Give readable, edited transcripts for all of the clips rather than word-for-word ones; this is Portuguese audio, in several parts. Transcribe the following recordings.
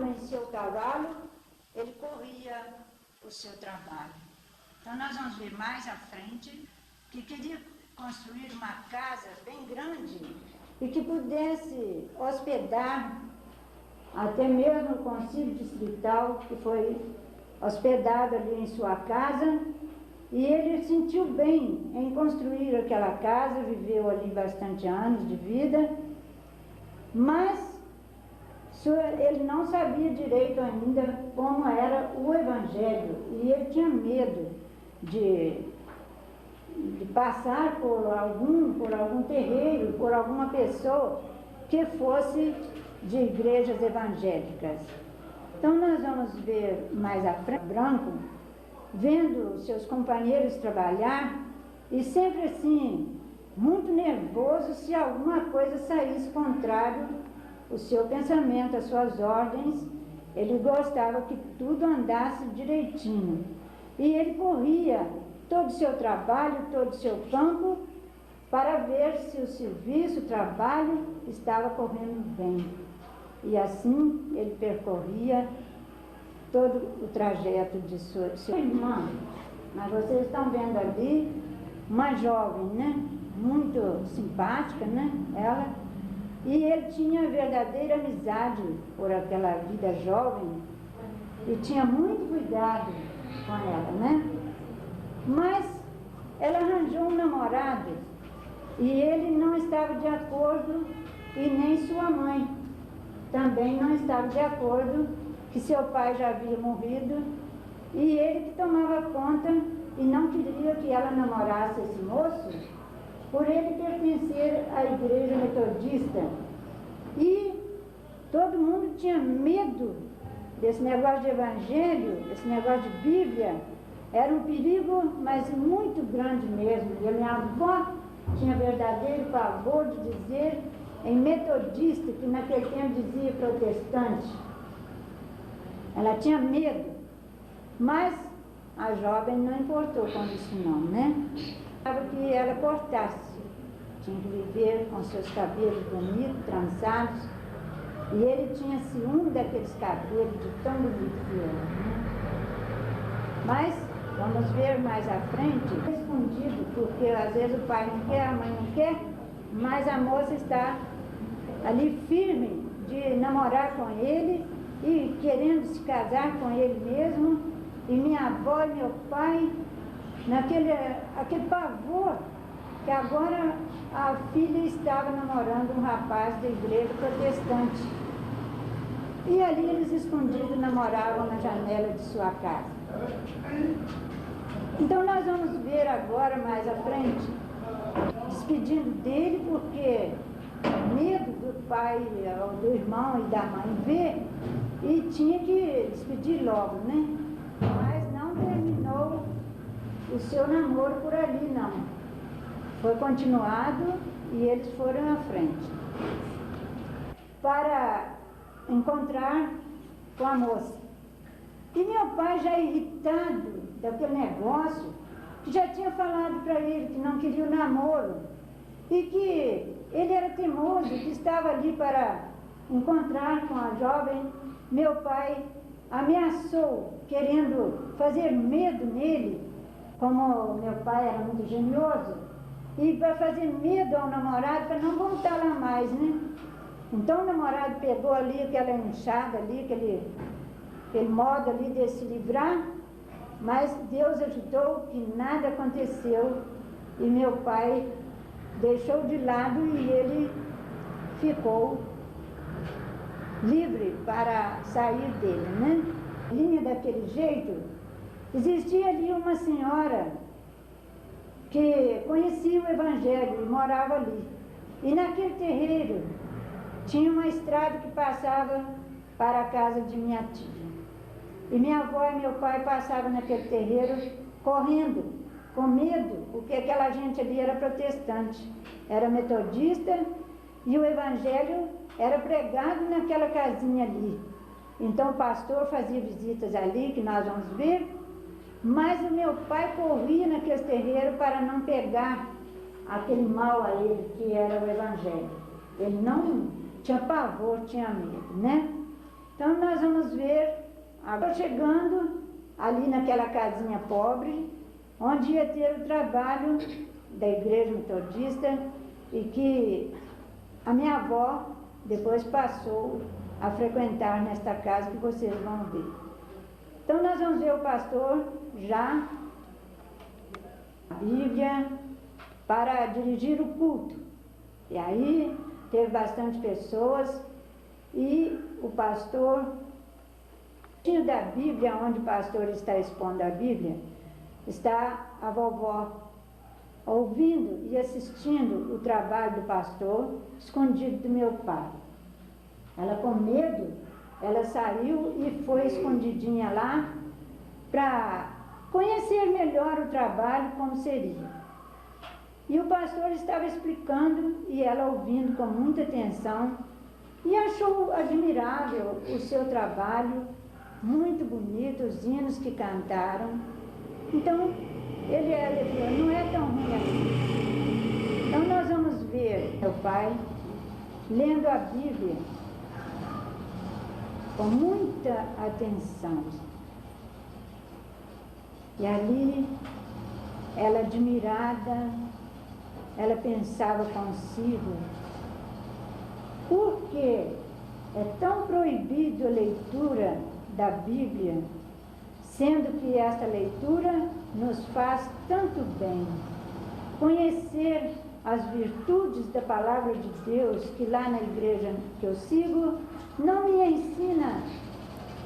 montado em seu cavalo, ele corria o seu trabalho. Então nós vamos ver mais à frente que queria construir uma casa bem grande e que pudesse hospedar até mesmo o Concílio Distrital, que foi hospedado ali em sua casa, e ele sentiu bem em construir aquela casa, viveu ali bastante anos de vida, mas ele não sabia direito ainda como era o Evangelho, e ele tinha medo de passar por algum terreiro, por alguma pessoa que fosse de igrejas evangélicas. Então nós vamos ver mais à frente, Branco, vendo seus companheiros trabalhar, e sempre assim, muito nervoso se alguma coisa saísse contrário ao seu pensamento, às suas ordens. Ele gostava que tudo andasse direitinho. E ele corria todo o seu trabalho, todo o seu campo, para ver se o serviço, o trabalho estava correndo bem. E assim ele percorria todo o trajeto de sua irmã. Mas vocês estão vendo ali uma jovem, né? Muito simpática, né? Ela. E ele tinha verdadeira amizade por aquela vida jovem e tinha muito cuidado com ela, né? Mas ela arranjou um namorado e ele não estava de acordo, e nem sua mãe também não estava de acordo, que seu pai já havia morrido, e ele que tomava conta e não queria que ela namorasse esse moço, por ele pertencer à igreja metodista. E todo mundo tinha medo desse negócio de evangelho, desse negócio de Bíblia. Era um perigo, mas muito grande mesmo. E a minha avó tinha verdadeiro pavor de dizer em metodista, que naquele tempo dizia protestante. Ela tinha medo, mas a jovem não importou com isso não, né? Sabe que ela cortasse, tinha que viver com seus cabelos bonitos, trançados, e ele tinha ciúme daqueles cabelos de tão bonito que era, né? Mas vamos ver mais à frente, escondido, porque às vezes o pai não quer, a mãe não quer, mas a moça está ali firme de namorar com ele e querendo se casar com ele mesmo. E minha avó e meu pai, aquele pavor, que agora a filha estava namorando um rapaz da igreja protestante. E ali eles escondidos namoravam na janela de sua casa. Então nós vamos ver agora mais à frente, despedindo dele, porque medo do pai, do irmão e da mãe ver, e tinha que despedir logo, né? Mas não terminou o seu namoro por ali, não. Foi continuado e eles foram à frente para encontrar com a moça. E meu pai, já irritado daquele negócio, que já tinha falado para ele que não queria o namoro e que ele era teimoso, que estava ali para encontrar com a jovem, meu pai ameaçou, querendo fazer medo nele, como meu pai era muito genioso, e para fazer medo ao namorado, para não voltar lá mais, né? Então o namorado pegou ali aquela enxada ali, aquele modo ali de se livrar, mas Deus ajudou que nada aconteceu, e meu pai deixou de lado e ele ficou livre para sair dele, né? Linha daquele jeito. Existia ali uma senhora que conhecia o Evangelho e morava ali. E naquele terreiro tinha uma estrada que passava para a casa de minha tia. E minha avó e meu pai passavam naquele terreiro correndo, com medo, porque aquela gente ali era protestante, era metodista, e o Evangelho era pregado naquela casinha ali. Então o pastor fazia visitas ali, que nós vamos ver, mas o meu pai corria naquele terreiro para não pegar aquele mal a ele, que era o Evangelho. Ele não tinha pavor, tinha medo, né? Então nós vamos ver, agora chegando ali naquela casinha pobre, onde ia ter o trabalho da igreja metodista e que a minha avó depois passou a frequentar nesta casa que vocês vão ver. Então nós vamos ver o pastor já a Bíblia para dirigir o culto. E aí teve bastante pessoas e o pastor, da Bíblia, onde o pastor está expondo a Bíblia, está a vovó ouvindo e assistindo o trabalho do pastor, escondido do meu pai. Ela, com medo, ela saiu e foi escondidinha lá para conhecer melhor o trabalho, como seria. E o pastor estava explicando e ela ouvindo com muita atenção e achou admirável o seu trabalho, muito bonito, os hinos que cantaram. Então, ele falou, não é tão ruim assim. Então, nós vamos ver meu pai lendo a Bíblia com muita atenção. E ali, ela admirada, ela pensava consigo, por que é tão proibido a leitura da Bíblia, sendo que esta leitura nos faz tanto bem? Conhecer as virtudes da palavra de Deus, que lá na igreja que eu sigo, não me ensina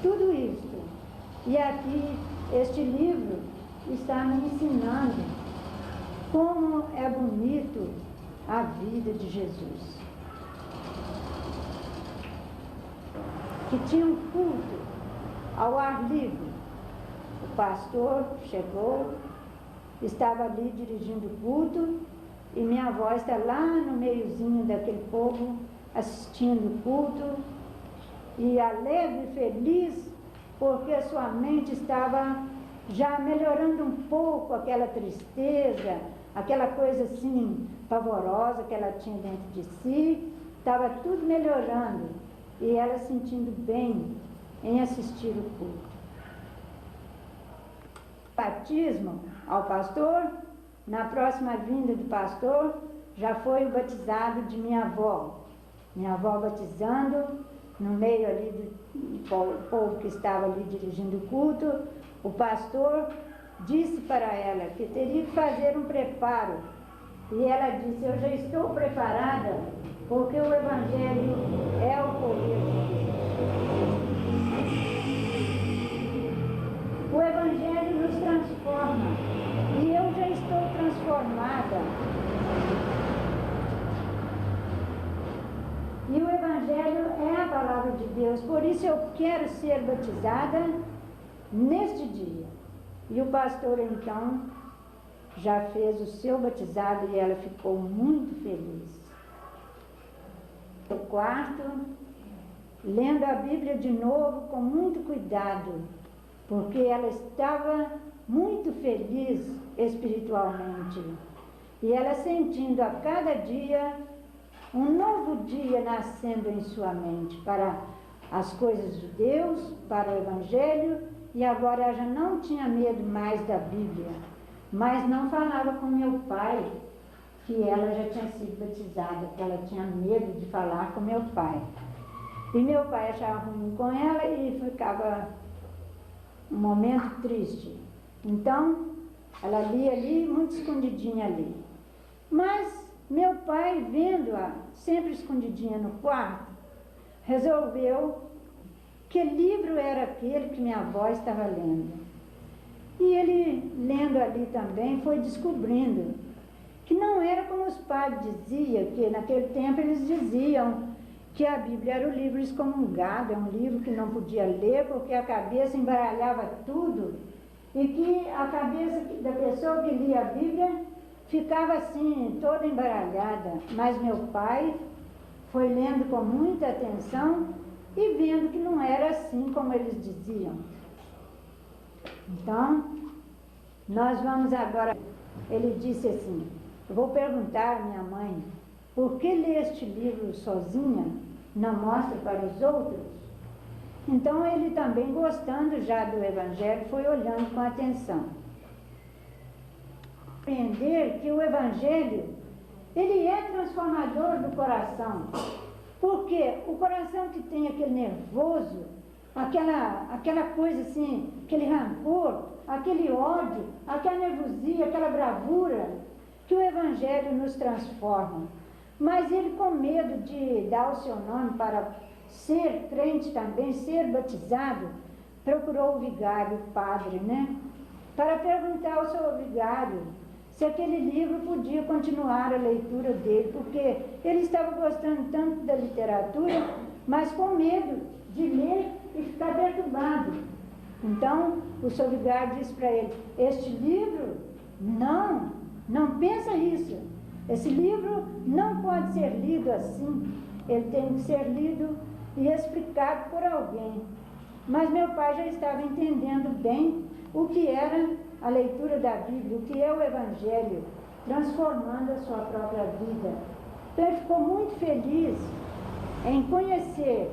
tudo isso. E aqui, este livro está me ensinando como é bonito a vida de Jesus. Que tinha um culto ao ar livre. O pastor chegou, estava ali dirigindo o culto, e minha avó está lá no meiozinho daquele povo, assistindo o culto, e alegre, feliz, porque a sua mente estava já melhorando um pouco aquela tristeza, aquela coisa assim pavorosa que ela tinha dentro de si, estava tudo melhorando, e ela sentindo bem em assistir o culto. Batismo ao pastor, na próxima vinda do pastor, já foi o batizado de minha avó. Minha avó batizando, no meio ali do povo que estava ali dirigindo o culto, o pastor disse para ela que teria que fazer um preparo. E ela disse, eu já estou preparada, porque o Evangelho é o poder de Deus. O Evangelho nos transforma, e eu já estou transformada. E o Evangelho é a palavra de Deus, por isso eu quero ser batizada neste dia. E o pastor então já fez o seu batizado e ela ficou muito feliz. No quarto, lendo a Bíblia de novo com muito cuidado, porque ela estava muito feliz espiritualmente. E ela sentindo a cada dia um novo dia nascendo em sua mente para as coisas de Deus, para o Evangelho, e agora ela já não tinha medo mais da Bíblia, mas não falava com meu pai que ela já tinha sido batizada, que ela tinha medo de falar com meu pai. E meu pai achava ruim com ela e ficava um momento triste. Então, ela lia ali, muito escondidinha ali. Mas meu pai, vendo-a sempre escondidinha no quarto, resolveu que livro era aquele que minha avó estava lendo. E ele, lendo ali também, foi descobrindo que não era como os pais diziam, que naquele tempo eles diziam que a Bíblia era o livro excomungado, é um livro que não podia ler porque a cabeça embaralhava tudo, e que a cabeça da pessoa que lia a Bíblia ficava assim, toda embaralhada. Mas meu pai foi lendo com muita atenção e vendo que não era assim como eles diziam. Então, nós vamos agora, ele disse assim, eu vou perguntar à minha mãe, por que ler este livro sozinha, não mostra para os outros? Então ele também, gostando já do Evangelho, foi olhando com atenção. Compreender que o Evangelho, ele é transformador do coração, porque o coração que tem aquele nervoso, aquela coisa assim, aquele rancor, aquele ódio, aquela nervosia, aquela bravura, que o Evangelho nos transforma. Mas ele, com medo de dar o seu nome para ser crente também, ser batizado, procurou o vigário, o padre, né? Para perguntar ao seu vigário se aquele livro podia continuar a leitura dele, porque ele estava gostando tanto da literatura, mas com medo de ler e ficar perturbado. Então, o seu vigário disse para ele: este livro, não pensa isso. Esse livro não pode ser lido assim. Ele tem que ser lido e explicado por alguém. Mas meu pai já estava entendendo bem o que era a leitura da Bíblia, o que é o Evangelho, transformando a sua própria vida. Então ele ficou muito feliz em conhecer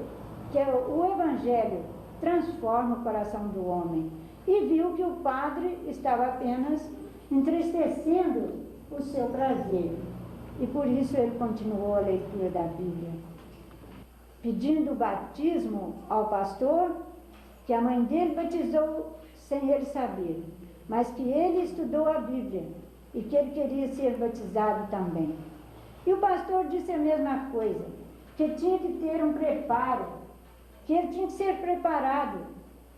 que o Evangelho transforma o coração do homem, e viu que o padre estava apenas entristecendo o seu prazer, e por isso ele continuou a leitura da Bíblia, pedindo o batismo ao pastor, que a mãe dele batizou sem ele saber, mas que ele estudou a Bíblia e que ele queria ser batizado também. E o pastor disse a mesma coisa, que tinha que ter um preparo, que ele tinha que ser preparado.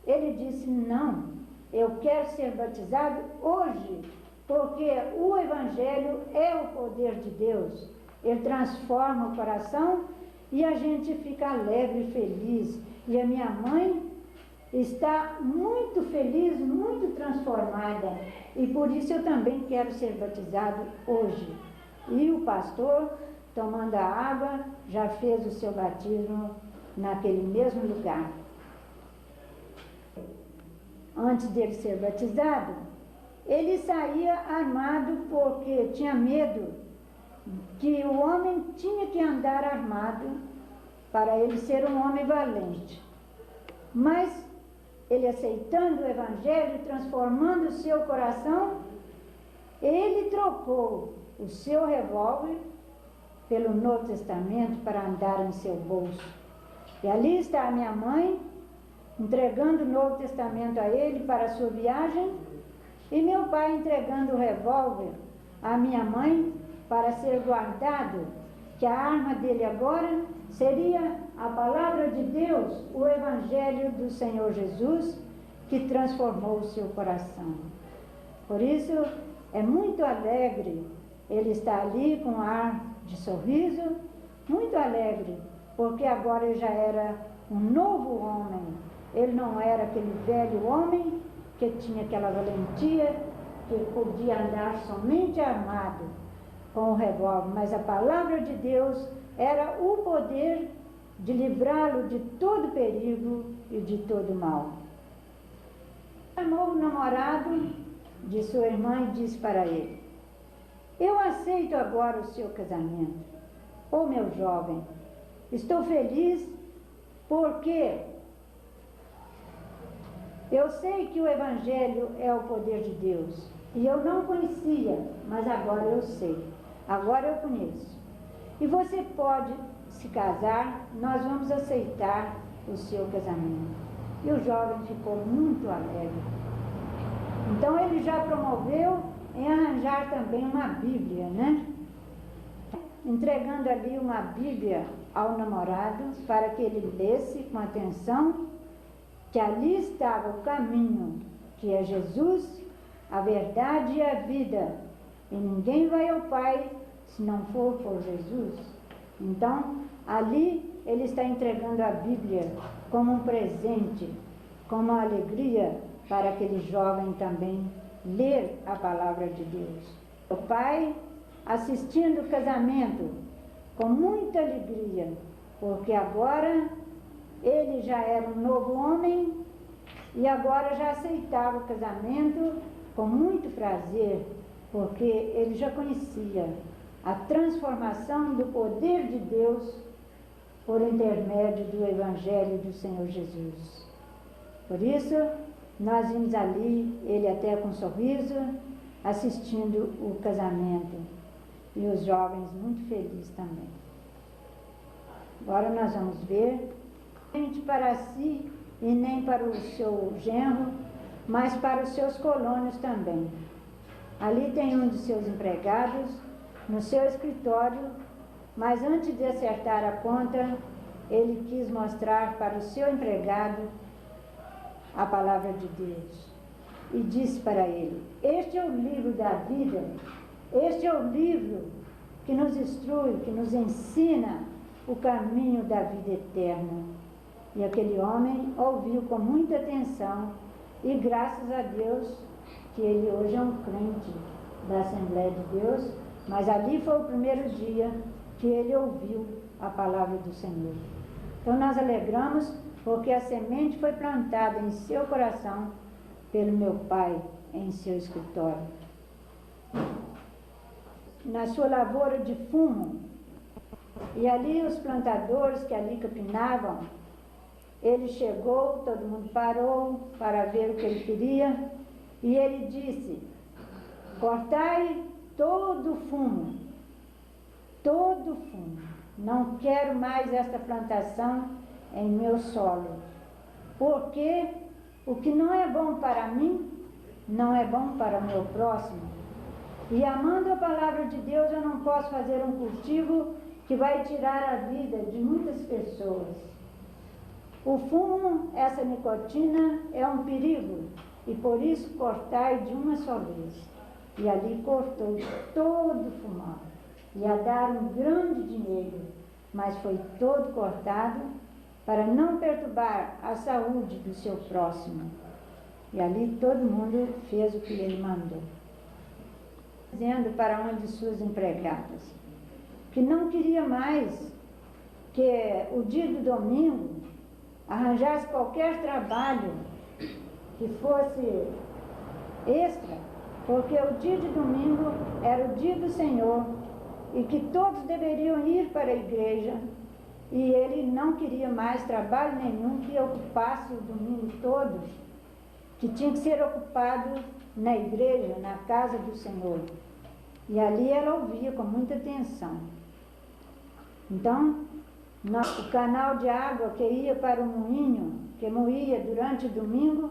Ele disse: não, eu quero ser batizado hoje, porque o Evangelho é o poder de Deus. Ele transforma o coração e a gente fica alegre e feliz. E a minha mãe está muito feliz, muito transformada, e por isso eu também quero ser batizado hoje. E o pastor, tomando a água, já fez o seu batismo naquele mesmo lugar. Antes dele ser batizado, ele saía armado, porque tinha medo que o homem tinha que andar armado para ele ser um homem valente. Mas ele, aceitando o Evangelho, transformando o seu coração, ele trocou o seu revólver pelo Novo Testamento para andar em seu bolso. E ali está a minha mãe, entregando o Novo Testamento a ele para a sua viagem, e meu pai entregando o revólver à minha mãe para ser guardado, que a arma dele agora seria a palavra de Deus, o Evangelho do Senhor Jesus, que transformou o seu coração. Por isso, é muito alegre ele estar ali com ar de sorriso, muito alegre, porque agora ele já era um novo homem. Ele não era aquele velho homem que tinha aquela valentia, que podia andar somente armado com o revólver, mas a palavra de Deus era o poder de livrá-lo de todo perigo e de todo mal. Chamou o namorado de sua irmã e disse para ele: eu aceito agora o seu casamento. Ô meu jovem, estou feliz porque eu sei que o Evangelho é o poder de Deus, e eu não conhecia, mas agora eu sei, agora eu conheço. E você pode se casar, nós vamos aceitar o seu casamento. E o jovem ficou muito alegre. Então ele já promoveu em arranjar também uma Bíblia, né? Entregando ali uma Bíblia ao namorado para que ele lesse com atenção, que ali estava o caminho, que é Jesus, a verdade e a vida, e ninguém vai ao Pai se não for por Jesus. Então, ali ele está entregando a Bíblia como um presente, como uma alegria para aquele jovem também ler a palavra de Deus. O pai assistindo o casamento com muita alegria, porque agora ele já era um novo homem e agora já aceitava o casamento com muito prazer, porque ele já conhecia a transformação do poder de Deus por intermédio do Evangelho do Senhor Jesus. Por isso, nós vimos ali, ele até com um sorriso, assistindo o casamento, e os jovens muito felizes também. Agora nós vamos ver, nem para si e nem para o seu genro, mas para os seus colonos também. Ali tem um de seus empregados, no seu escritório, mas antes de acertar a conta, ele quis mostrar para o seu empregado a palavra de Deus. E disse para ele: este é o livro da vida, este é o livro que nos instrui, que nos ensina o caminho da vida eterna. E aquele homem ouviu com muita atenção, e graças a Deus que ele hoje é um crente da Assembleia de Deus, mas ali foi o primeiro dia que ele ouviu a palavra do Senhor. Então nós alegramos porque a semente foi plantada em seu coração pelo meu pai em seu escritório. Na sua lavoura de fumo, e ali os plantadores que ali capinavam, ele chegou, todo mundo parou para ver o que ele queria, e ele disse: cortai todo o fumo, não quero mais esta plantação em meu solo, porque o que não é bom para mim, não é bom para o meu próximo. E amando a palavra de Deus, eu não posso fazer um cultivo que vai tirar a vida de muitas pessoas. O fumo, essa nicotina, é um perigo, e por isso cortai de uma só vez. E ali cortou todo o fumar. Ia dar um grande dinheiro, mas foi todo cortado para não perturbar a saúde do seu próximo. E ali todo mundo fez o que ele mandou. Dizendo para uma de suas empregadas que não queria mais que o dia do domingo arranjasse qualquer trabalho que fosse extra, porque o dia de domingo era o dia do Senhor e que todos deveriam ir para a igreja, e ele não queria mais trabalho nenhum que ocupasse o domingo todo, que tinha que ser ocupado na igreja, na casa do Senhor. E ali ela ouvia com muita atenção. Então, o canal de água que ia para o moinho, que moía durante o domingo,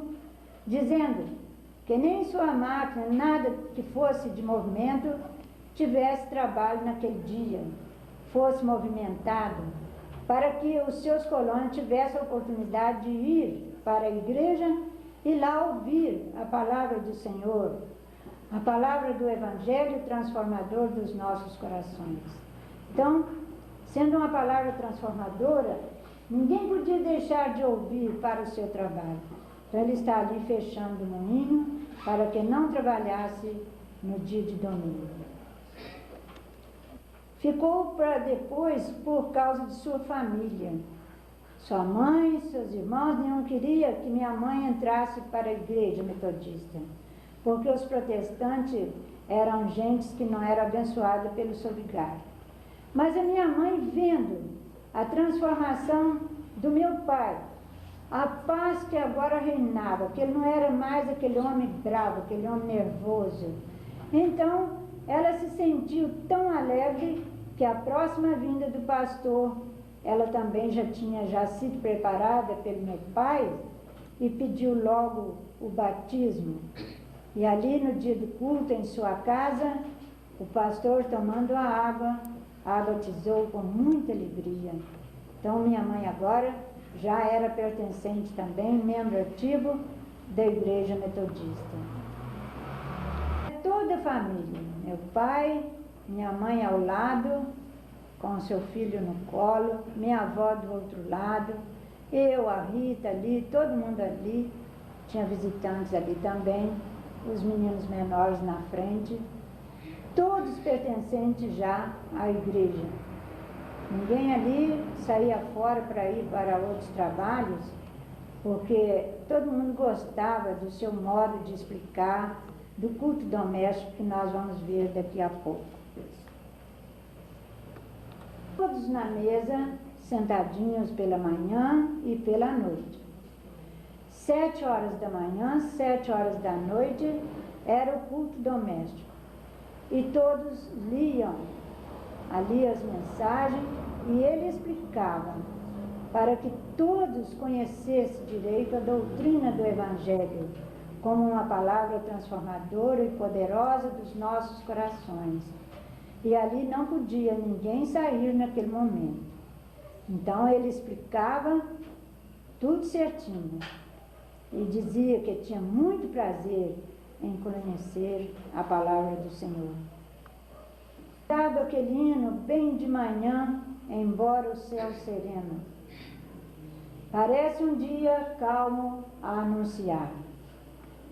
dizendo que nem sua máquina, nada que fosse de movimento, tivesse trabalho naquele dia, fosse movimentado, para que os seus colonos tivessem a oportunidade de ir para a igreja e lá ouvir a palavra do Senhor, a palavra do Evangelho transformador dos nossos corações. Então, sendo uma palavra transformadora, ninguém podia deixar de ouvir para o seu trabalho. Então ele está ali fechando o moinho para que não trabalhasse no dia de domingo. Ficou para depois por causa de sua família. Sua mãe, seus irmãos, nenhum queria que minha mãe entrasse para a igreja metodista, porque os protestantes eram gentes que não eram abençoadas pelo seu vigário. Mas a minha mãe, vendo a transformação do meu pai, a paz que agora reinava, que ele não era mais aquele homem bravo, aquele homem nervoso, então ela se sentiu tão alegre que a próxima vinda do pastor, ela também já tinha sido preparada pelo meu pai e pediu logo o batismo. E ali no dia do culto, em sua casa, o pastor tomando a batizou com muita alegria. Então minha mãe agora já era pertencente também, membro ativo da igreja metodista. Toda a família, meu pai, minha mãe ao lado, com seu filho no colo, minha avó do outro lado, eu, a Rita ali, todo mundo ali, tinha visitantes ali também, os meninos menores na frente, todos pertencentes já à igreja. Ninguém ali saía fora para ir para outros trabalhos, porque todo mundo gostava do seu modo de explicar, do culto doméstico que nós vamos ver daqui a pouco. Todos na mesa sentadinhos pela manhã e pela noite. 7 horas da manhã, 7 horas da noite, era o culto doméstico. E todos liam ali as mensagens e ele explicava para que todos conhecessem direito a doutrina do Evangelho como uma palavra transformadora e poderosa dos nossos corações. E ali não podia ninguém sair naquele momento. Então ele explicava tudo certinho e dizia que tinha muito prazer em conhecer a palavra do Senhor. Cantava aquele hino bem de manhã, embora o céu sereno. Parece um dia calmo a anunciar.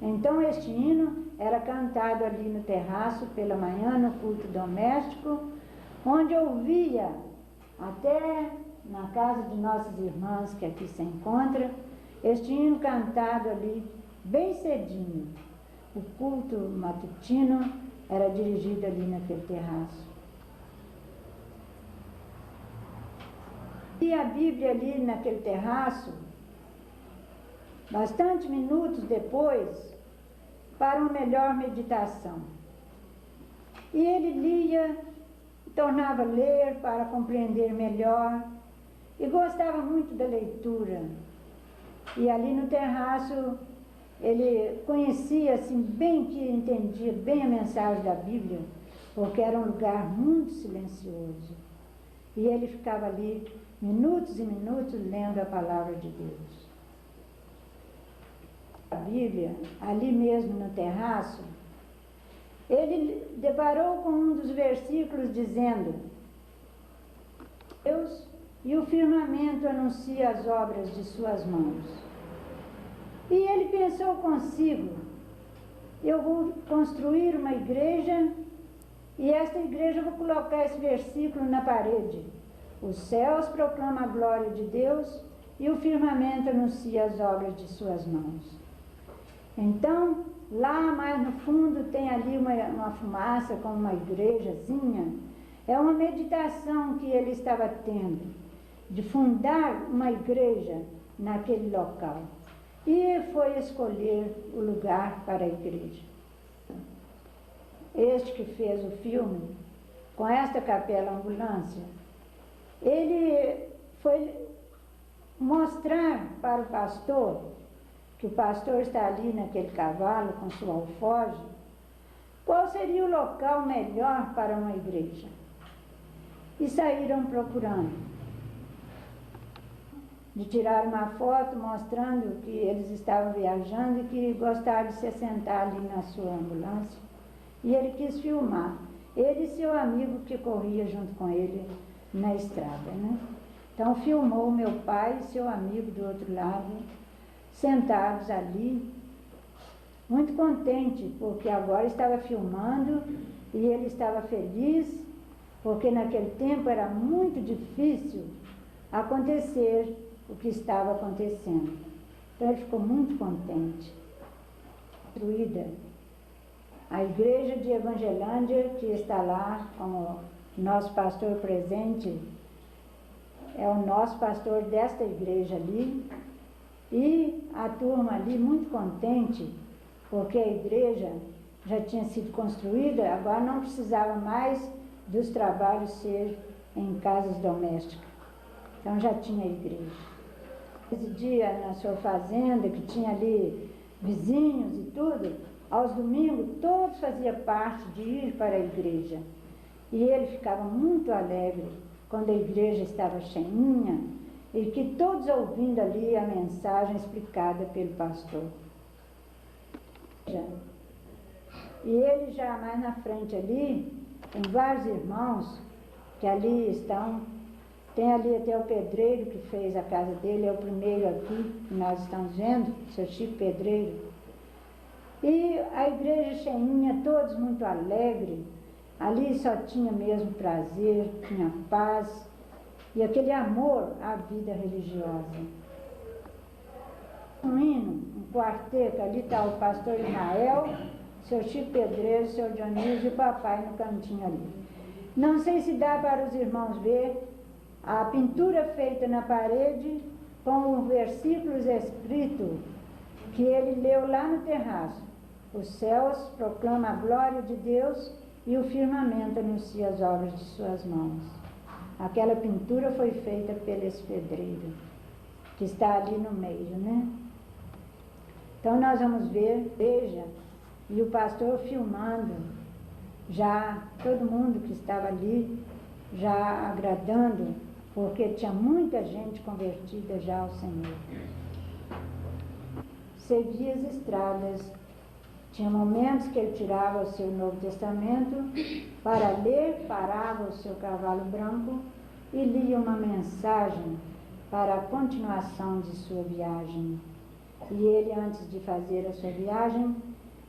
Então este hino era cantado ali no terraço pela manhã, no culto doméstico, onde ouvia até na casa de nossas irmãs que aqui se encontra, este hino cantado ali bem cedinho. O culto matutino era dirigido ali naquele terraço. E a Bíblia ali naquele terraço, bastante minutos depois, para uma melhor meditação. E ele lia, tornava a ler para compreender melhor, e gostava muito da leitura. E ali no terraço, ele conhecia assim bem, que entendia bem a mensagem da Bíblia, porque era um lugar muito silencioso. E ele ficava ali minutos e minutos lendo a palavra de Deus. A Bíblia, ali mesmo no terraço, ele deparou com um dos versículos dizendo: Deus e o firmamento anuncia as obras de suas mãos. E ele pensou consigo: eu vou construir uma igreja e esta igreja eu vou colocar esse versículo na parede. Os céus proclamam a glória de Deus e o firmamento anuncia as obras de suas mãos. Então, lá mais no fundo tem ali uma fumaça com uma igrejazinha. É uma meditação que ele estava tendo, de fundar uma igreja naquele local. E foi escolher o lugar para a igreja. Este que fez o filme, com esta capela ambulância, ele foi mostrar para o pastor, que o pastor está ali naquele cavalo com sua alforje, qual seria o local melhor para uma igreja. E saíram procurando. De tirar uma foto mostrando que eles estavam viajando e que gostavam de se assentar ali na sua ambulância. E ele quis filmar. Ele e seu amigo que corria junto com ele na estrada, né? Então filmou meu pai e seu amigo do outro lado, sentados ali, muito contente, porque agora estava filmando e ele estava feliz, porque naquele tempo era muito difícil acontecer o que estava acontecendo. Então ele ficou muito contente. Construída a igreja de Evangelândia, que está lá como nosso pastor presente, é o nosso pastor desta igreja ali, e a turma ali muito contente, porque a igreja já tinha sido construída, agora não precisava mais dos trabalhos ser em casas domésticas. Então já tinha igreja. Esse dia na sua fazenda, que tinha ali vizinhos e tudo, aos domingos todos faziam parte de ir para a igreja. E ele ficava muito alegre quando a igreja estava cheinha e que todos ouvindo ali a mensagem explicada pelo pastor. E ele já mais na frente ali, tem vários irmãos que ali estão. Tem ali até o pedreiro que fez a casa dele, é o primeiro aqui que nós estamos vendo, seu Chico Pedreiro. E a igreja cheinha, todos muito alegres. Ali só tinha mesmo prazer, tinha paz e aquele amor à vida religiosa. Um hino, um quarteto, ali está o pastor Ismael, seu Chico Pedreiro, seu Dionísio e o papai no cantinho ali. Não sei se dá para os irmãos ver, a pintura feita na parede com versículos escritos que ele leu lá no terraço. Os céus proclamam a glória de Deus e o firmamento anuncia as obras de suas mãos. Aquela pintura foi feita pelo pedreiro, que está ali no meio, né? Então nós vamos ver, veja, e o pastor filmando, já todo mundo que estava ali, já agradando, porque tinha muita gente convertida já ao Senhor. Seguia as estradas. Tinha momentos que ele tirava o seu Novo Testamento para ler, parava o seu cavalo branco e lia uma mensagem para a continuação de sua viagem. E ele, antes de fazer a sua viagem,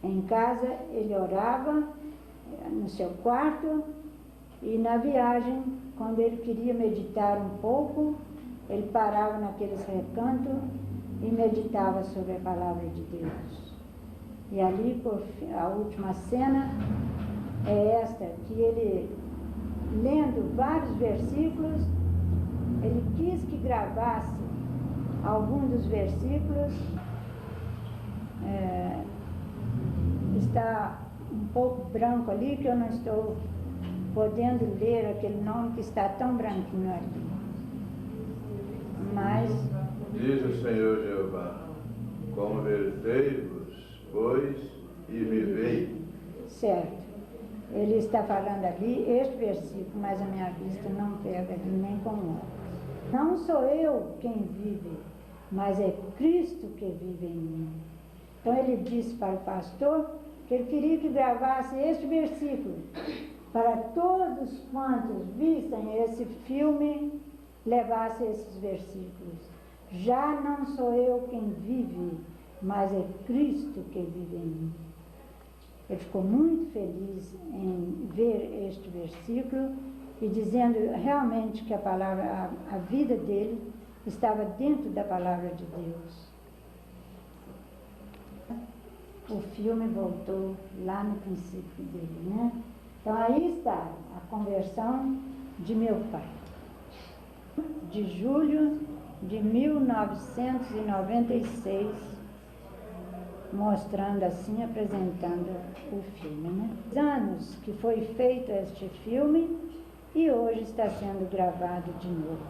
em casa, ele orava no seu quarto, e na viagem, quando ele queria meditar um pouco, ele parava naqueles recantos e meditava sobre a palavra de Deus. E ali, por a última cena é esta, que ele, lendo vários versículos, ele quis que gravasse algum dos versículos. Está um pouco branco ali, que eu não estou podendo ler aquele nome que está tão branquinho ali. Mas... Diz o Senhor Jeová: convertei-vos, pois, e vivei. Certo. Ele está falando ali, este versículo, mas a minha vista não pega ali nem com o outro. Não sou eu quem vive, mas é Cristo que vive em mim. Então ele disse para o pastor que ele queria que gravasse este versículo, para todos quantos vissem esse filme, levassem esses versículos. Já não sou eu quem vive, mas é Cristo que vive em mim. Ele ficou muito feliz em ver este versículo e dizendo realmente que a palavra, a vida dele estava dentro da palavra de Deus. O filme voltou lá no princípio dele, né? Então aí está a conversão de meu pai. De julho de 1996, mostrando assim, apresentando o filme, né? Anos que foi feito este filme e hoje está sendo gravado de novo.